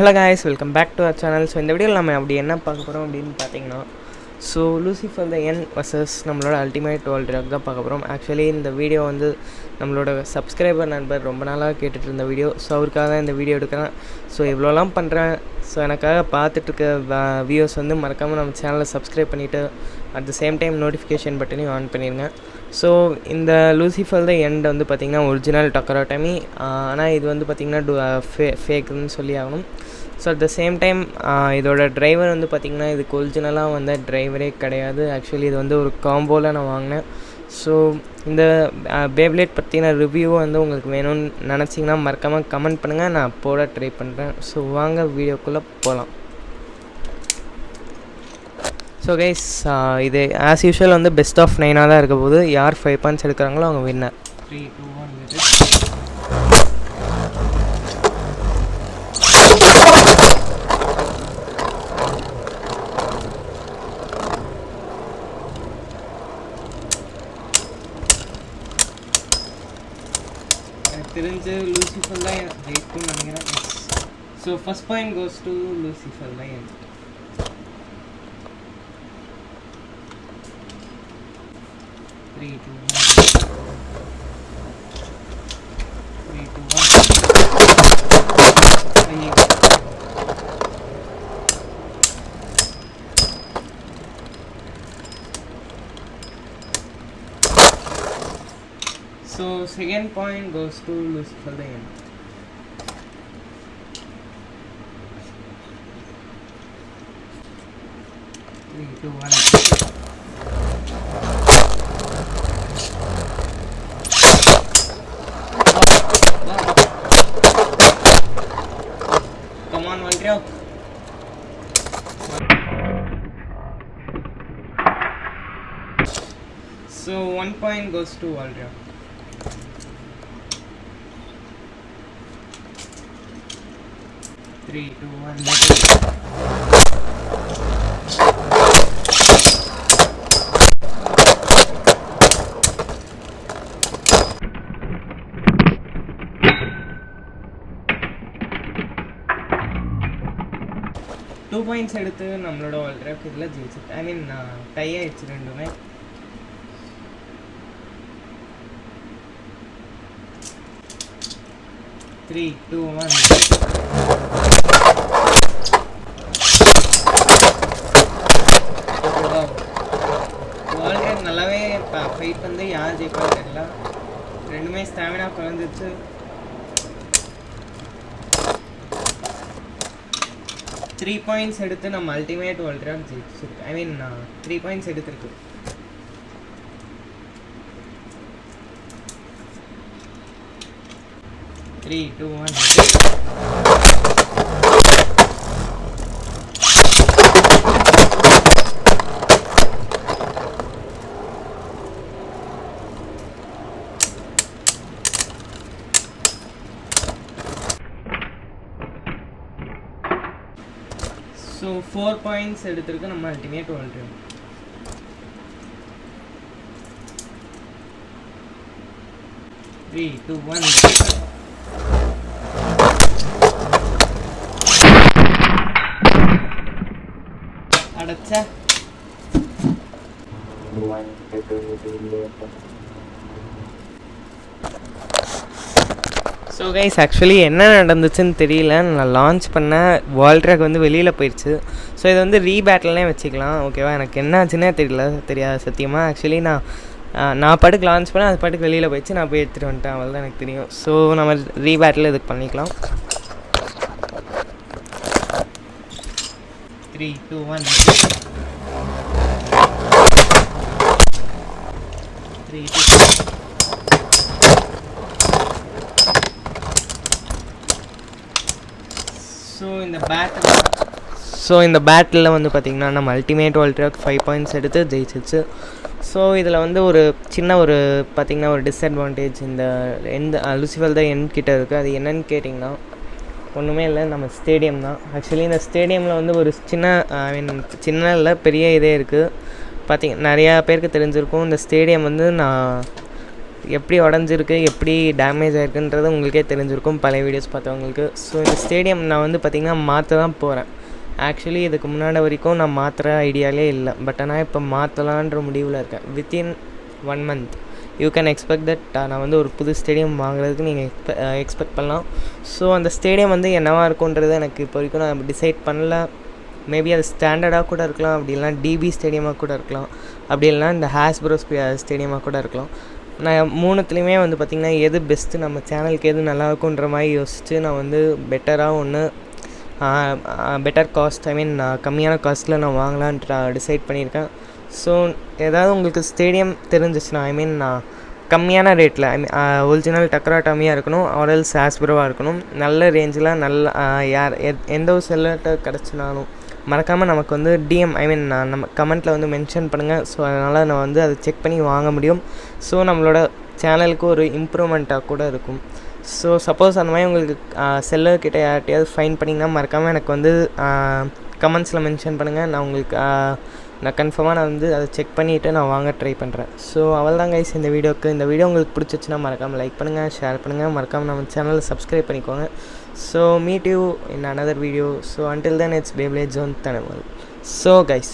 Hello guys, welcome back to our channel. So இந்த வீடியோவில் நம்ம அப்படி என்ன பார்க்க போகிறோம் அப்படின்னு பார்த்தீங்கன்னா, so Lucifer the N versus நம்மளோட அல்டிமேட் வேர்ல்ட் ராக் தான் பார்க்க போகிறோம். ஆக்சுவலி இந்த வீடியோ வந்து நம்மளோட சப்ஸ்கிரைபர் நண்பர் ரொம்ப நாளாக கேட்டுட்டு இருந்த வீடியோ. ஸோ அவருக்காக தான் இந்த வீடியோ எடுக்கிறேன். ஸோ இவ்வளோலாம் பண்ணுறேன். ஸோ எனக்காக பார்த்துட்ருக்க வியூஸ் வந்து மறக்காமல் நம்ம சேனலை சப்ஸ்கிரைப் பண்ணிவிட்டு at the same time notification பட்டனையும் ஆன் பண்ணிடுங்க. ஸோ இந்த லூசிஃபர் த எண்ட் வந்து பார்த்திங்கன்னா ஒரிஜினல் டக்கராட்டமி, ஆனால் இது வந்து பார்த்திங்கன்னா ஃபேக்குன்னு சொல்லி ஆகணும். So at the same time இதோட டிரைவர் வந்து பார்த்திங்கன்னா இதுக்கு ஒரிஜினலாக வந்த டிரைவரே கிடையாது. ஆக்சுவலி இது வந்து ஒரு காம்போவில் நான் வாங்கினேன். ஸோ இந்த பேப்லேட் பற்றின ரிவ்யூ வந்து உங்களுக்கு வேணும்னு நினச்சிங்கன்னா மறக்காமல் கமெண்ட் பண்ணுங்கள், நான் போட ட்ரை பண்ணுறேன். ஸோ வாங்க வீடியோக்குள்ளே போகலாம். ஸோ கைஸ், இது ஆஸ் யூஷுவல் வந்து பெஸ்ட் ஆஃப் 9 தான் இருக்க போது. யார் 5 பாயிண்ட்ஸ் எடுக்கிறாங்களோ அவங்க வின்னர். 3, 2, 1 தெரிஞ்சு லூசிஃபர் தான் ஜெயிக்கும்னு நினைக்கிறேன். So first point goes to Lucifer தான். 3, 2, 1 3, 2, 1. So second point goes to Lucifer the End. 3, 2, 1. Come on, Valtrio. So 1 point goes to Valtrio. 3, 2, 1. Two points எடுத்து நம்மளோட வேர்ல்ட் ராக் இதில் ஜெயிச்சு, ஐ மீன் டை ஆயிடுச்சு ரெண்டுமே. Three, two, one. World rock நல்லாவே fight வந்து யார் ஜெயிப்பான்னு தெரியல. ரெண்டுமே ஸ்டாமினா குறைஞ்சிச்சு. த்ரீ பாயிண்ட்ஸ் எடுத்து நம்ம அல்டிமேட் வேர்ல்ட் ராக் ஜெயிச்சிருக்கு. ஐ மீன் 3 பாயிண்ட்ஸ் எடுத்துருக்கு. Three, 2, 1. So 4 points எடுத்திருக்கு நம்ம அல்டிமேட் வேர்ல்ட் ராக். 3, 2, 1. அடச்சா. ஸோ கைஸ், ஆக்சுவலி என்ன நடந்துச்சுன்னு தெரியல. நான் லான்ச் பண்ண வேர்ல்ட் ராக் வந்து வெளியில் போயிடுச்சு. ஸோ இதை வந்து ரீபேட்டில்னே வச்சுக்கலாம், ஓகேவா? எனக்கு என்ன ஆச்சுன்னே தெரியாது சத்தியமாக. ஆக்சுவலி நான் பாட்டுக்கு லான்ச் பண்ணேன், அது பாட்டுக்கு வெளியில் போயிடுச்சு. நான் போய் எடுத்துகிட்டு வந்துட்டேன், அவ்வளோ தான் எனக்கு தெரியும். ஸோ நம்ம ரீபேட்டில் இதுக்கு பண்ணிக்கலாம். 3, 2, 1. 3, 2. ஸோ இந்த பேட்டில் வந்து பார்த்திங்கன்னா நம்ம அல்டிமேட் வேர்ல்ட் ராக் 5 பாயிண்ட்ஸ் எடுத்து ஜெயிச்சிச்சு. ஸோ இதில் வந்து ஒரு சின்ன பார்த்திங்கன்னா ஒரு டிஸ்அட்வான்டேஜ் இந்த லூசிஃபர் தான் என் கிட்ட இருக்குது. அது என்னன்னு கேட்டிங்கன்னா ஒன்றுமே இல்லை, நம்ம ஸ்டேடியம் தான். ஆக்சுவலி இந்த ஸ்டேடியமில் வந்து ஒரு சின்ன இல்லை பெரிய இதே இருக்குது. நிறையா பேருக்கு தெரிஞ்சிருக்கும். இந்த ஸ்டேடியம் வந்து நான் எப்படி உடஞ்சிருக்கு, எப்படி டேமேஜ் ஆகிருக்குன்றது உங்களுக்கே தெரிஞ்சிருக்கும் பழைய வீடியோஸ் பார்த்தவங்களுக்கு. ஸோ இந்த ஸ்டேடியம் நான் வந்து பார்த்திங்கன்னா மாற்ற தான் போகிறேன். ஆக்சுவலி இதுக்கு முன்னாடி வரைக்கும் நான் மாற்றுற ஐடியாலே இல்லை. பட் ஆனால் இப்போ மாற்றலான்ற முடிவில் இருக்கேன். Within 1 month you can expect that நான் வந்து ஒரு புது ஸ்டேடியம் வாங்குறதுக்கு நீங்கள் எக்ஸ்பெக்ட் பண்ணலாம். ஸோ அந்த ஸ்டேடியம் வந்து என்னவாக இருக்குன்றது எனக்கு இப்போ வரைக்கும் நான் டிசைட் பண்ணல. மேபி அது ஸ்டாண்டர்டாக கூட இருக்கலாம், அப்படி இல்லைனா டிபி ஸ்டேடியமாக கூட இருக்கலாம், அப்படி இல்லைனா இந்த ஹாஸ்ப்ரோ ஸ்டேடியமாக கூட இருக்கலாம். நான் 3த்துலேயுமே வந்து பார்த்திங்கன்னா எது பெஸ்ட்டு, நம்ம சேனலுக்கு எது நல்லா இருக்குன்ற மாதிரி யோசித்து நான் வந்து பெட்டராக ஒன்று பெட்டர் காஸ்ட், கம்மியான காஸ்ட்டில் நான் வாங்கலான்ட்டு நான் டிசைட் பண்ணியிருக்கேன். ஸோ ஏதாவது உங்களுக்கு ஸ்டேடியம் தெரிஞ்சிச்சுன்னா, நான் கம்மியான ரேட்டில், ஒரிஜினல் டக்கரா டாமியாக இருக்கணும், ஆர்எல்ஸ் ஹாஸ்ப்ரோவாக இருக்கணும், நல்ல ரேஞ்சில் நல்ல எந்த ஒரு செல்லர்கிட்ட கிடச்சினாலும் மறக்காமல் நமக்கு வந்து டிஎம் நம்ம கமெண்ட்டில் வந்து மென்ஷன் பண்ணுங்கள். ஸோ அதனால் நான் வந்து அதை செக் பண்ணி வாங்க முடியும். ஸோ நம்மளோட சேனலுக்கு ஒரு இம்ப்ரூவ்மெண்ட்டாக கூட இருக்கும். ஸோ சப்போஸ் அந்த மாதிரி உங்களுக்கு செல்லர்கிட்ட யார்கிட்டையாவது ஃபைன் பண்ணிங்கன்னா மறக்காமல் எனக்கு வந்து கமெண்ட்ஸில் மென்ஷன் பண்ணுங்கள். நான் உங்களுக்கு நான் கன்ஃபார்மாக நான் வந்து அதை செக் பண்ணிவிட்டு நான் வாங்க ட்ரை பண்ணுறேன். ஸோ அவ்வளோதான் கைஸ் இந்த வீடியோக்கு. இந்த வீடியோ உங்களுக்கு பிடிச்சிச்சுன்னா மறக்காமல் லைக் பண்ணுங்கள், ஷேர் பண்ணுங்கள், மறக்காமல் நம்ம சேனலை சப்ஸ்கிரைப் பண்ணிக்கோங்க. So meet you in another video. So until then, it's Beyblade Zone Thanamal. So guys,